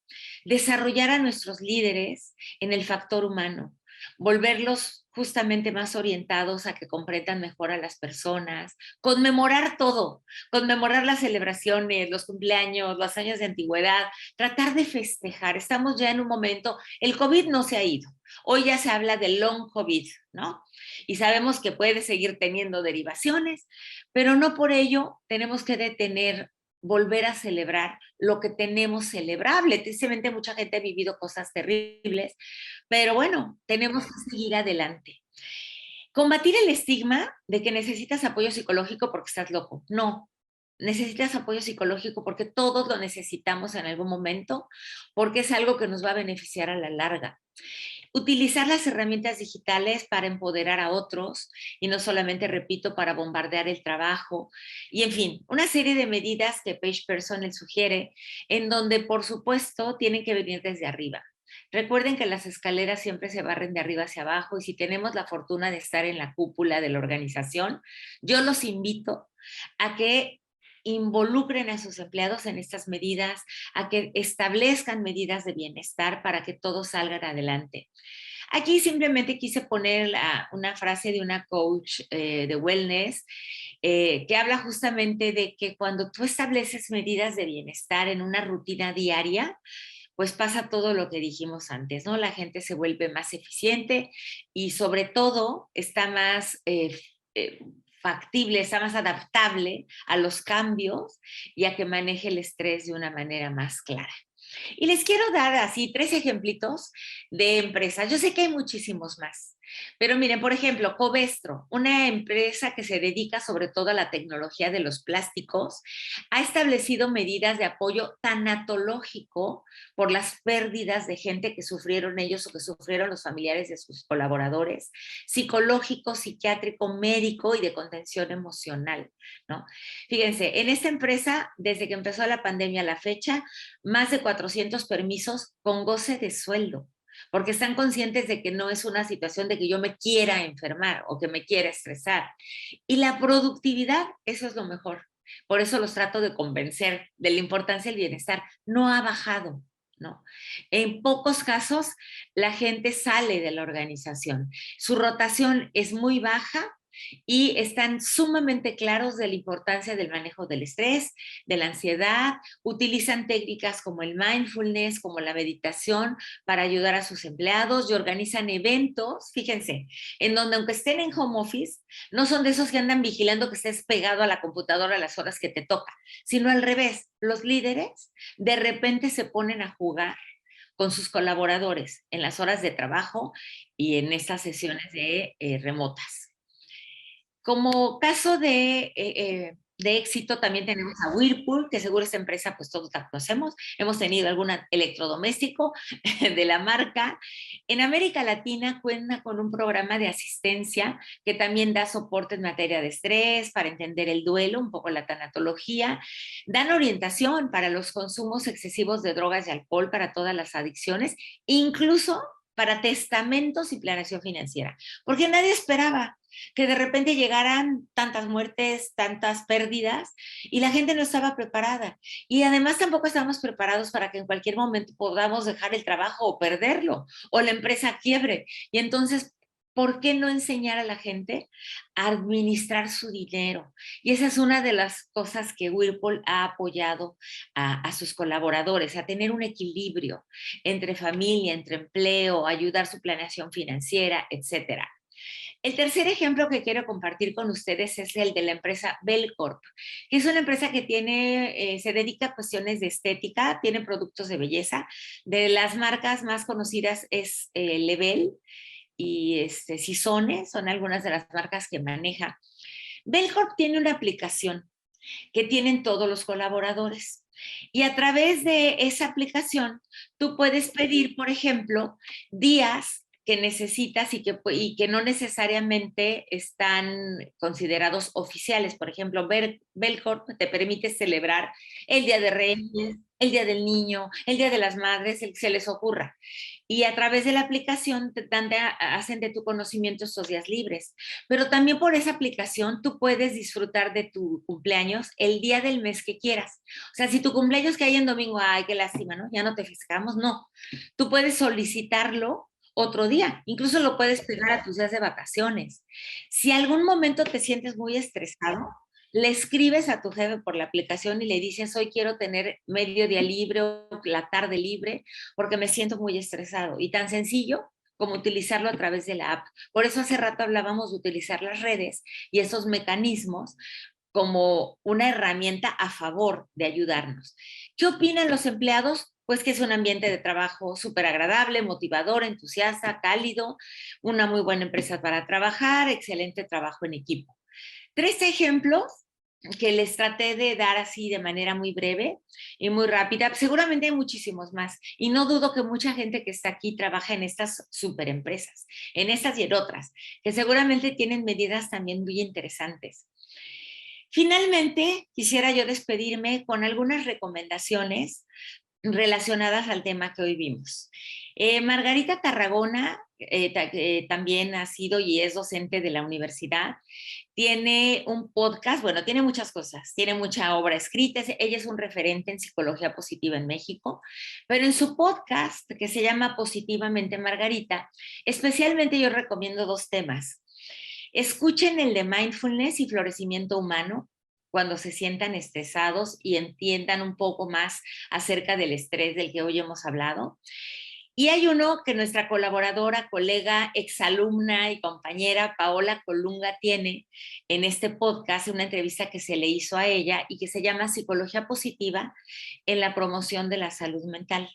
Desarrollar a nuestros líderes en el factor humano, volverlos justamente más orientados a que comprendan mejor a las personas, conmemorar todo, conmemorar las celebraciones, los cumpleaños, los años de antigüedad, tratar de festejar. Estamos ya en un momento, el COVID no se ha ido, hoy ya se habla de long COVID, ¿no? Y sabemos que puede seguir teniendo derivaciones, pero no por ello tenemos que detener volver a celebrar lo que tenemos celebrable. Tristemente mucha gente ha vivido cosas terribles, pero bueno, tenemos que seguir adelante. Combatir el estigma de que necesitas apoyo psicológico porque estás loco. No, necesitas apoyo psicológico porque todos lo necesitamos en algún momento, porque es algo que nos va a beneficiar a la larga. Utilizar las herramientas digitales para empoderar a otros y no solamente, repito, para bombardear el trabajo. Y en fin, una serie de medidas que Page Personnel sugiere, en donde por supuesto tienen que venir desde arriba. Recuerden que las escaleras siempre se barren de arriba hacia abajo y si tenemos la fortuna de estar en la cúpula de la organización, yo los invito a que involucren a sus empleados en estas medidas, a que establezcan medidas de bienestar para que todos salgan adelante. Aquí simplemente quise poner una frase de una coach de wellness que habla justamente de que cuando tú estableces medidas de bienestar en una rutina diaria, pues pasa todo lo que dijimos antes, ¿no? La gente se vuelve más eficiente y sobre todo está más factible, está más adaptable a los cambios y a que maneje el estrés de una manera más clara. Y les quiero dar así 3 ejemplitos de empresas. Yo sé que hay muchísimos más, pero miren, por ejemplo, Covestro, una empresa que se dedica sobre todo a la tecnología de los plásticos, ha establecido medidas de apoyo tanatológico por las pérdidas de gente que sufrieron ellos o que sufrieron los familiares de sus colaboradores, psicológico, psiquiátrico, médico y de contención emocional, ¿no? Fíjense, en esta empresa, desde que empezó la pandemia a la fecha, más de 400 permisos con goce de sueldo, porque están conscientes de que no es una situación de que yo me quiera enfermar o que me quiera estresar. Y la productividad, eso es lo mejor. Por eso los trato de convencer de la importancia del bienestar. No ha bajado, ¿no? En pocos casos la gente sale de la organización. Su rotación es muy baja y están sumamente claros de la importancia del manejo del estrés, de la ansiedad, utilizan técnicas como el mindfulness, como la meditación para ayudar a sus empleados y organizan eventos, fíjense, en donde aunque estén en home office, no son de esos que andan vigilando que estés pegado a la computadora a las horas que te toca, sino al revés, los líderes de repente se ponen a jugar con sus colaboradores en las horas de trabajo y en estas sesiones de remotas. Como caso de éxito también tenemos a Whirlpool, que seguro esta empresa pues todos la conocemos. Hemos tenido algún electrodoméstico de la marca. En América Latina cuenta con un programa de asistencia que también da soporte en materia de estrés, para entender el duelo, un poco la tanatología. Dan orientación para los consumos excesivos de drogas y alcohol, para todas las adicciones, incluso para testamentos y planeación financiera, porque nadie esperaba que de repente llegaran tantas muertes, tantas pérdidas, y la gente no estaba preparada. Y además tampoco estábamos preparados para que en cualquier momento podamos dejar el trabajo o perderlo, o la empresa quiebre. Y entonces, ¿por qué no enseñar a la gente a administrar su dinero? Y esa es una de las cosas que Whirlpool ha apoyado a sus colaboradores, a tener un equilibrio entre familia, entre empleo, ayudar su planeación financiera, etcétera. El tercer ejemplo que quiero compartir con ustedes es el de la empresa Belcorp, que es una empresa que se dedica a cuestiones de estética, tiene productos de belleza. De las marcas más conocidas es Lebel y Sisone, son algunas de las marcas que maneja. Belcorp tiene una aplicación que tienen todos los colaboradores. Y a través de esa aplicación, tú puedes pedir, por ejemplo, días que necesitas y que no necesariamente están considerados oficiales. Por ejemplo, Belcorp te permite celebrar el Día de Reyes, el Día del Niño, el Día de las Madres, el que se les ocurra. Y a través de la aplicación hacen de tu conocimiento estos días libres. Pero también por esa aplicación tú puedes disfrutar de tu cumpleaños el día del mes que quieras. O sea, si tu cumpleaños que hay en domingo, ay, qué lástima, ¿no? Ya no te festejamos, no. Tú puedes solicitarlo otro día, incluso lo puedes pegar a tus días de vacaciones. Si algún momento te sientes muy estresado, le escribes a tu jefe por la aplicación y le dices, hoy quiero tener medio día libre o la tarde libre porque me siento muy estresado. Y tan sencillo como utilizarlo a través de la app. Por eso hace rato hablábamos de utilizar las redes y esos mecanismos como una herramienta a favor de ayudarnos. ¿Qué opinan los empleados? Pues que es un ambiente de trabajo súper agradable, motivador, entusiasta, cálido, una muy buena empresa para trabajar, excelente trabajo en equipo. 3 ejemplos que les traté de dar así de manera muy breve y muy rápida. Seguramente hay muchísimos más y no dudo que mucha gente que está aquí trabaja en estas super empresas, en estas y en otras, que seguramente tienen medidas también muy interesantes. Finalmente, quisiera yo despedirme con algunas recomendaciones relacionadas al tema que hoy vimos. Margarita Tarragona también ha sido y es docente de la universidad. Tiene un podcast, bueno, tiene muchas cosas, tiene mucha obra escrita, ella es un referente en psicología positiva en México, pero en su podcast, que se llama Positivamente Margarita, especialmente yo recomiendo dos temas. Escuchen el de mindfulness y florecimiento humano cuando se sientan estresados y entiendan un poco más acerca del estrés del que hoy hemos hablado. Y hay uno que nuestra colaboradora, colega, exalumna y compañera Paola Colunga tiene en este podcast, una entrevista que se le hizo a ella y que se llama Psicología Positiva en la promoción de la salud mental.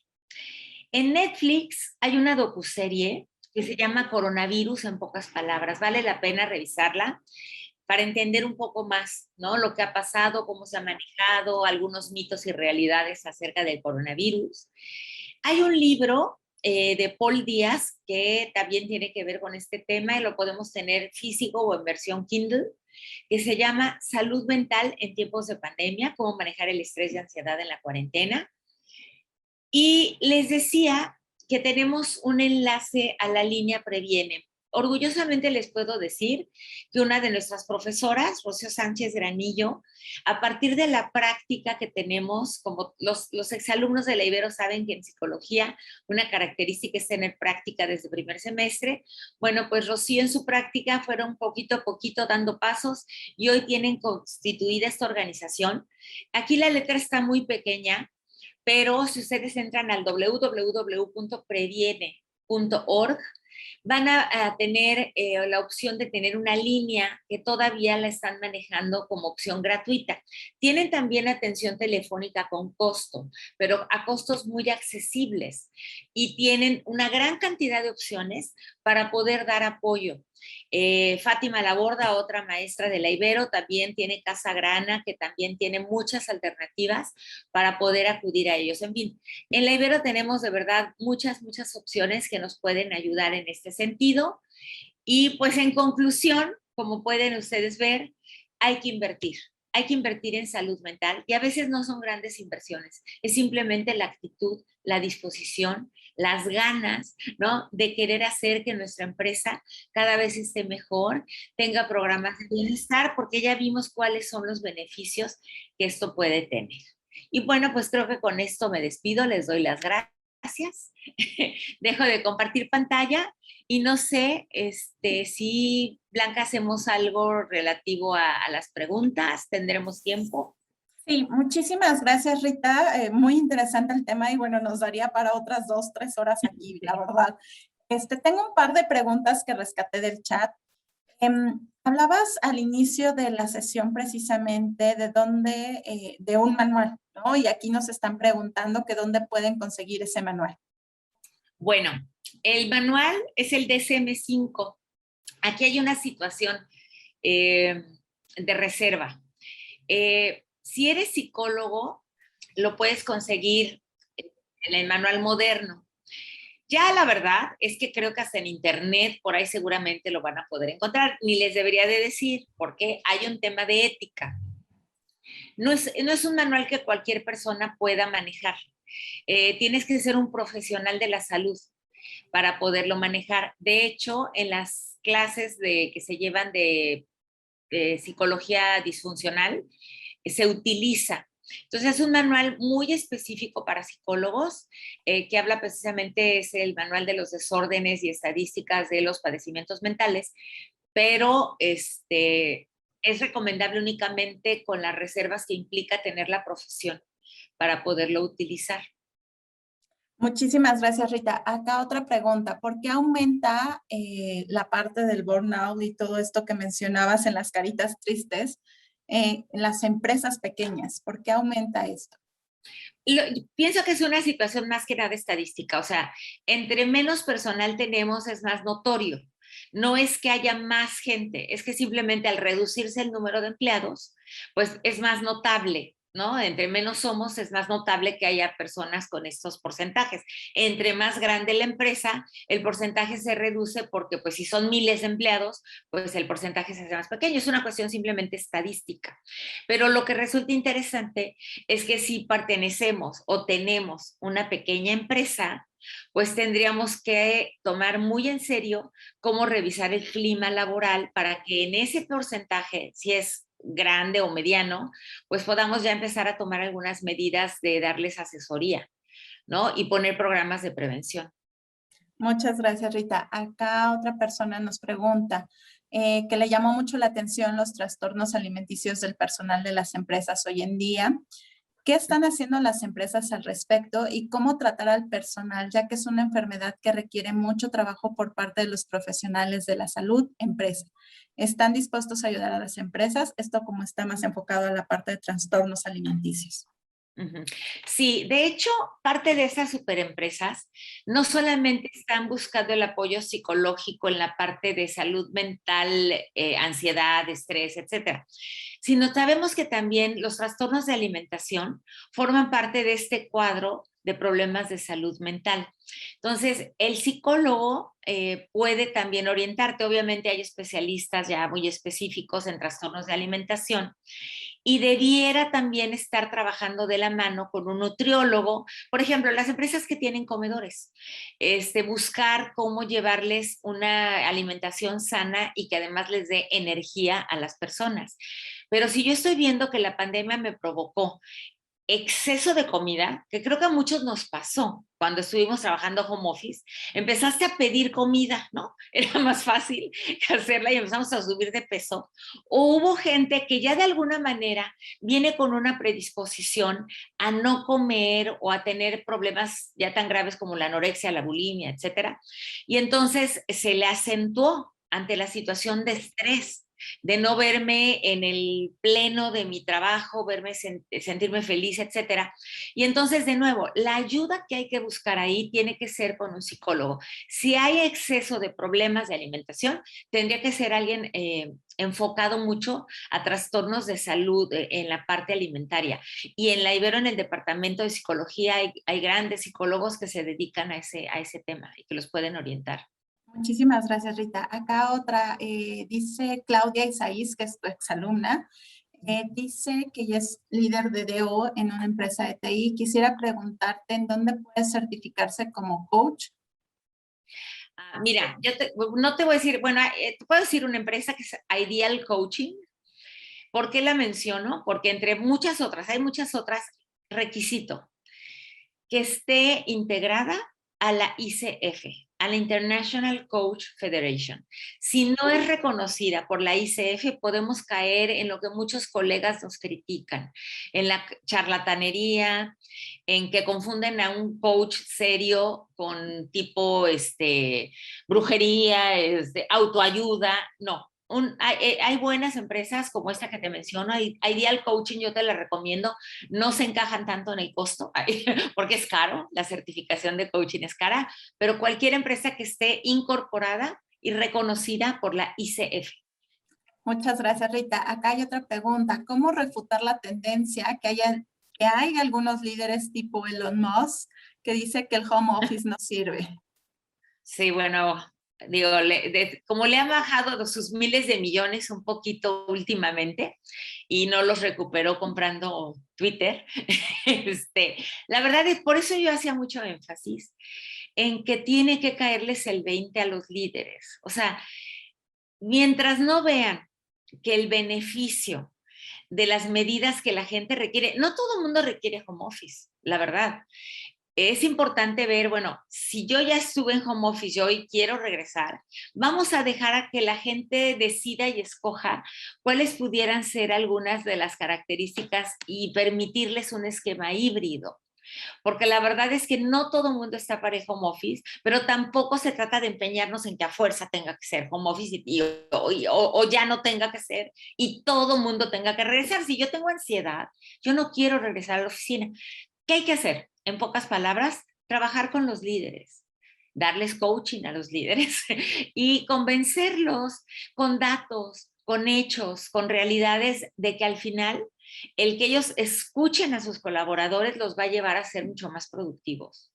En Netflix hay una docuserie que se llama Coronavirus en pocas palabras. Vale la pena revisarla para entender un poco más, ¿no? Lo que ha pasado, cómo se ha manejado, algunos mitos y realidades acerca del coronavirus. Hay un libro de Paul Díaz que también tiene que ver con este tema y lo podemos tener físico o en versión Kindle, que se llama Salud Mental en tiempos de pandemia, cómo manejar el estrés y ansiedad en la cuarentena. Y les decía que tenemos un enlace a la línea Previene. Orgullosamente les puedo decir que una de nuestras profesoras, Rocío Sánchez Granillo, a partir de la práctica que tenemos, como los exalumnos de la Ibero saben que en psicología una característica es tener práctica desde primer semestre, bueno, pues Rocío en su práctica fueron poquito a poquito dando pasos y hoy tienen constituida esta organización. Aquí la letra está muy pequeña, pero si ustedes entran al www.previene.org, van a tener la opción de tener una línea que todavía la están manejando como opción gratuita. Tienen también atención telefónica con costo, pero a costos muy accesibles y tienen una gran cantidad de opciones para poder dar apoyo. Fátima Laborda, otra maestra de la Ibero, también tiene Casa Grana, que también tiene muchas alternativas para poder acudir a ellos. En fin, en la Ibero tenemos de verdad muchas, muchas opciones que nos pueden ayudar en este sentido. Y pues en conclusión, como pueden ustedes ver, hay que invertir. Hay que invertir en salud mental y a veces no son grandes inversiones, es simplemente la actitud, la disposición, las ganas, ¿no? De querer hacer que nuestra empresa cada vez esté mejor, tenga programas de bienestar, porque ya vimos cuáles son los beneficios que esto puede tener. Y bueno, pues creo que con esto me despido, les doy las gracias, dejo de compartir pantalla y no sé si Blanca hacemos algo relativo a las preguntas, tendremos tiempo. Sí, muchísimas gracias, Rita. Muy interesante el tema y bueno, nos daría para otras 2, 3 horas aquí, la verdad. Tengo un par de preguntas que rescaté del chat. Hablabas al inicio de la sesión precisamente de dónde, de un manual, ¿no? Y aquí nos están preguntando que dónde pueden conseguir ese manual. Bueno, el manual es el DSM-5. Aquí hay una situación de reserva. Si eres psicólogo, lo puedes conseguir en el manual moderno. Ya la verdad es que creo que hasta en internet, por ahí seguramente lo van a poder encontrar. Ni les debería de decir, porque hay un tema de ética. No es un manual que cualquier persona pueda manejar. Tienes que ser un profesional de la salud para poderlo manejar. De hecho, en las clases que se llevan de psicología disfuncional, se utiliza. Entonces es un manual muy específico para psicólogos que habla precisamente, es el manual de los desórdenes y estadísticas de los padecimientos mentales, pero es recomendable únicamente con las reservas que implica tener la profesión para poderlo utilizar. Muchísimas gracias, Rita. Acá otra pregunta. ¿Por qué aumenta la parte del burnout y todo esto que mencionabas en las caritas tristes en las empresas pequeñas? ¿Por qué aumenta esto? Pienso que es una situación más que nada estadística, o sea, entre menos personal tenemos es más notorio. no es que haya más gente, es que simplemente al reducirse el número de empleados, pues es más notable, ¿no? Entre menos somos, es más notable que haya personas con estos porcentajes. Entre más grande la empresa, el porcentaje se reduce porque, pues, si son miles de empleados, pues el porcentaje se hace más pequeño. Es una cuestión simplemente estadística. Pero lo que resulta interesante es que si pertenecemos o tenemos una pequeña empresa, pues tendríamos que tomar muy en serio cómo revisar el clima laboral para que en ese porcentaje, si es grande o mediano, pues podamos ya empezar a tomar algunas medidas de darles asesoría, ¿no? Y poner programas de prevención. Muchas gracias, Rita. Acá otra persona nos pregunta que le llamó mucho la atención los trastornos alimenticios del personal de las empresas hoy en día. ¿Qué están haciendo las empresas al respecto y cómo tratar al personal, ya que es una enfermedad que requiere mucho trabajo por parte de los profesionales de la salud, empresa? ¿Están dispuestos a ayudar a las empresas? Esto como está más enfocado a la parte de trastornos alimenticios. Sí, de hecho, parte de esas superempresas no solamente están buscando el apoyo psicológico en la parte de salud mental, ansiedad, estrés, etcétera, sino sabemos que también los trastornos de alimentación forman parte de este cuadro de problemas de salud mental. Entonces, el psicólogo puede también orientarte. Obviamente hay especialistas ya muy específicos en trastornos de alimentación y debiera también estar trabajando de la mano con un nutriólogo, por ejemplo, las empresas que tienen comedores, buscar cómo llevarles una alimentación sana y que además les dé energía a las personas. Pero si yo estoy viendo que la pandemia me provocó exceso de comida, que creo que a muchos nos pasó cuando estuvimos trabajando home office, empezaste a pedir comida, ¿no? Era más fácil que hacerla y empezamos a subir de peso. O hubo gente que ya de alguna manera viene con una predisposición a no comer o a tener problemas ya tan graves como la anorexia, la bulimia, etcétera. Y entonces se le acentuó ante la situación de estrés, de no verme en el pleno de mi trabajo, sentirme feliz, etcétera. Y entonces, de nuevo, la ayuda que hay que buscar ahí tiene que ser con un psicólogo. Si hay exceso de problemas de alimentación, tendría que ser alguien enfocado mucho a trastornos de salud en la parte alimentaria. Y en la Ibero, en el departamento de psicología, hay grandes psicólogos que se dedican a ese tema y que los pueden orientar. Muchísimas gracias, Rita. Acá otra, dice Claudia Isaís, que es tu exalumna, dice que ella es líder de DO en una empresa de TI. Quisiera preguntarte en dónde puede certificarse como coach. Mira, no te voy a decir, bueno, te puedo decir una empresa que es Ideal Coaching. ¿Por qué la menciono? Porque entre muchas otras, hay muchas otras, requisito que esté integrada a la ICF, a la International Coach Federation. Si no es reconocida por la ICF, podemos caer en lo que muchos colegas nos critican, en la charlatanería, en que confunden a un coach serio con tipo brujería, autoayuda. No, hay buenas empresas como esta que te menciono, Ideal Coaching, yo te la recomiendo, no se encajan tanto en el costo, porque es caro, la certificación de coaching es cara, pero cualquier empresa que esté incorporada y reconocida por la ICF. Muchas gracias, Rita. Acá hay otra pregunta. ¿Cómo refutar la tendencia que hay algunos líderes tipo Elon Musk que dice que el home office no sirve? Sí, bueno, digo, como le ha bajado de sus miles de millones un poquito últimamente y no los recuperó comprando Twitter, la verdad es, por eso yo hacía mucho énfasis en que tiene que caerles el 20 a los líderes. O sea, mientras no vean que el beneficio de las medidas que la gente requiere, no todo el mundo requiere home office, la verdad. Es importante ver, bueno, si yo ya estuve en home office y hoy quiero regresar, vamos a dejar a que la gente decida y escoja cuáles pudieran ser algunas de las características y permitirles un esquema híbrido. Porque la verdad es que no todo el mundo está para el home office, pero tampoco se trata de empeñarnos en que a fuerza tenga que ser home office o ya no tenga que ser y todo el mundo tenga que regresar. Si yo tengo ansiedad, yo no quiero regresar a la oficina. ¿Qué hay que hacer? En pocas palabras, trabajar con los líderes. darles coaching a los líderes y convencerlos con datos, con hechos, con realidades de que al final el que ellos escuchen a sus colaboradores los va a llevar a ser mucho más productivos.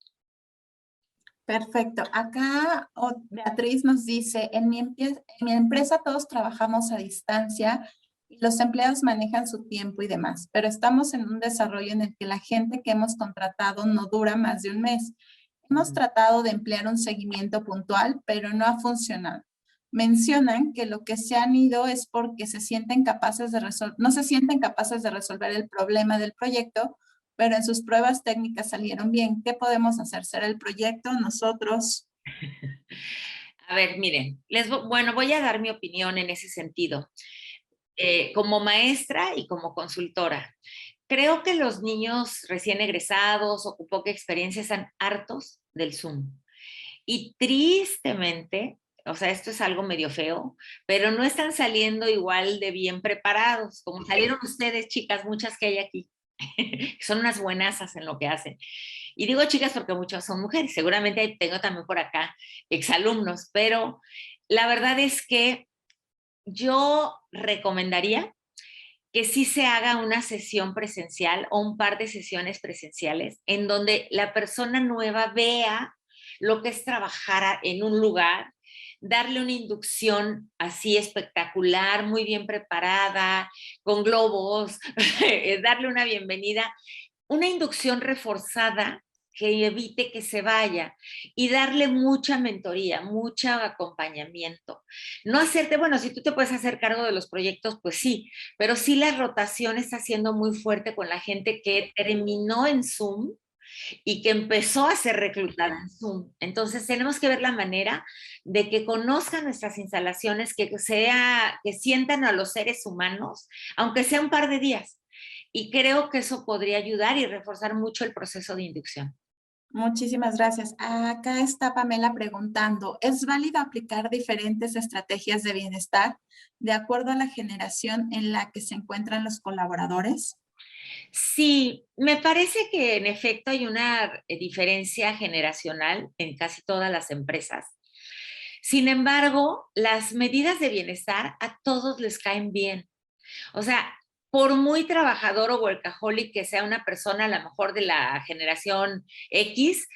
Perfecto. Acá Beatriz nos dice, en mi empresa todos trabajamos a distancia y los empleados manejan su tiempo y demás, pero estamos en un desarrollo en el que la gente que hemos contratado no dura más de un mes. Hemos tratado de emplear un seguimiento puntual, pero no ha funcionado. Mencionan que lo que se han ido es porque se sienten capaces de no se sienten capaces de resolver el problema del proyecto, pero en sus pruebas técnicas salieron bien. ¿Qué podemos hacer? ¿Será el proyecto? ¿Nosotros? A ver, miren, bueno, voy a dar mi opinión en ese sentido. Como maestra y como consultora, creo que los niños recién egresados o con poca experiencia están hartos del Zoom. Y tristemente, o sea, esto es algo medio feo, pero no están saliendo igual de bien preparados, como salieron ustedes, chicas, muchas que hay aquí. Son unas buenasas en lo que hacen. Y digo chicas porque muchas son mujeres, seguramente tengo también por acá exalumnos, pero la verdad es que yo recomendaría que sí se haga una sesión presencial o un par de sesiones presenciales en donde la persona nueva vea lo que es trabajar en un lugar, darle una inducción así espectacular, muy bien preparada, con globos, darle una bienvenida, una inducción reforzada que evite que se vaya y darle mucha mentoría, mucho acompañamiento. No hacerte, bueno, si tú te puedes hacer cargo de los proyectos, pues sí, pero sí la rotación está siendo muy fuerte con la gente que terminó en Zoom y que empezó a ser reclutada en Zoom. Entonces tenemos que ver la manera de que conozcan nuestras instalaciones, que sientan a los seres humanos, aunque sea un par de días. Y creo que eso podría ayudar y reforzar mucho el proceso de inducción. Muchísimas gracias. Acá está Pamela preguntando, ¿es válido aplicar diferentes estrategias de bienestar de acuerdo a la generación en la que se encuentran los colaboradores? Sí, me parece que en efecto hay una diferencia generacional en casi todas las empresas. Sin embargo, las medidas de bienestar a todos les caen bien. O sea, por muy trabajador o workaholic que sea una persona, a lo mejor de la generación X,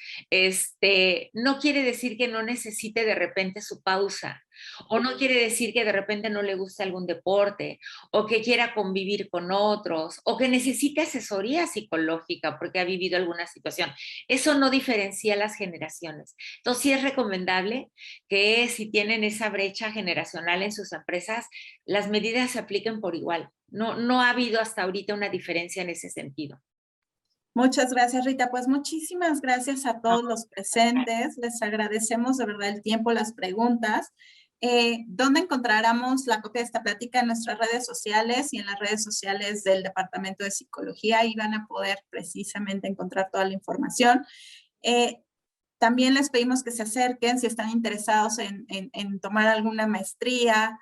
no quiere decir que no necesite de repente su pausa, o no quiere decir que de repente no le guste algún deporte, o que quiera convivir con otros, o que necesite asesoría psicológica porque ha vivido alguna situación. Eso no diferencia las generaciones. Entonces, sí es recomendable que si tienen esa brecha generacional en sus empresas, las medidas se apliquen por igual. No ha habido hasta ahorita una diferencia en ese sentido. Muchas gracias, Rita. Pues muchísimas gracias a todos los presentes. Les agradecemos de verdad el tiempo, las preguntas. ¿Dónde encontraremos la copia de esta plática? En nuestras redes sociales y en las redes sociales del Departamento de Psicología. Ahí van a poder precisamente encontrar toda la información. También les pedimos que se acerquen si están interesados en tomar alguna maestría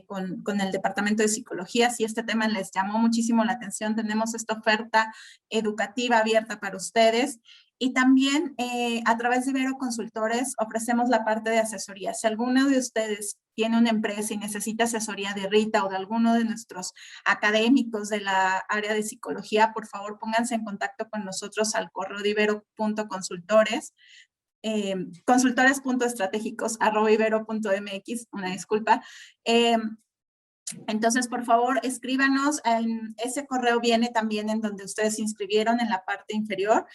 con el Departamento de Psicología. Si este tema les llamó muchísimo la atención, tenemos esta oferta educativa abierta para ustedes. Y también a través de Ibero Consultores ofrecemos la parte de asesoría. Si alguno de ustedes tiene una empresa y necesita asesoría de Rita o de alguno de nuestros académicos de la área de psicología, por favor pónganse en contacto con nosotros al correo de ibero.consultores. Consultores.estratégicos@ibero.mx, una disculpa. Entonces, por favor, escríbanos. En ese correo viene también en donde ustedes se inscribieron en la parte inferior.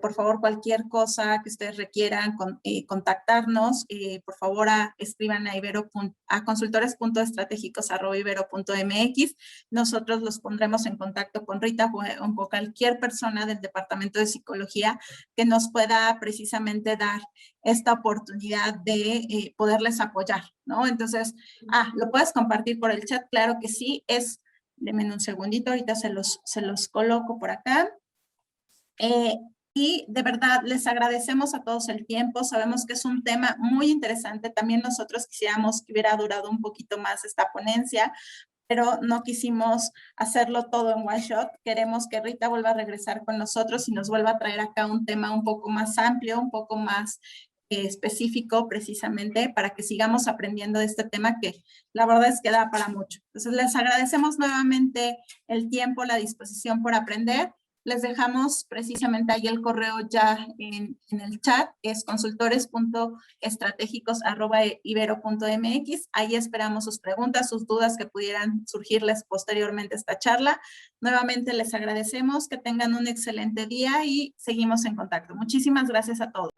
Por favor, cualquier cosa que ustedes requieran contactarnos, por favor, escriban a consultores.estratégicos@ibero.mx. Nosotros los pondremos en contacto con Rita o con cualquier persona del Departamento de Psicología que nos pueda precisamente dar esta oportunidad de poderles apoyar, ¿no? Entonces, ¿lo puedes compartir por el chat? Claro que sí, denme un segundito, ahorita se los coloco por acá. Y de verdad, les agradecemos a todos el tiempo, sabemos que es un tema muy interesante, también nosotros quisiéramos que hubiera durado un poquito más esta ponencia, pero no quisimos hacerlo todo en one shot. Queremos que Rita vuelva a regresar con nosotros y nos vuelva a traer acá un tema un poco más amplio, un poco más específico precisamente para que sigamos aprendiendo de este tema que la verdad es que da para mucho. Entonces, les agradecemos nuevamente el tiempo, la disposición por aprender. Les dejamos precisamente ahí el correo ya en el chat, es consultores.estratégicos@ibero.mx. Ahí esperamos sus preguntas, sus dudas que pudieran surgirles posteriormente a esta charla. Nuevamente les agradecemos, que tengan un excelente día y seguimos en contacto. Muchísimas gracias a todos.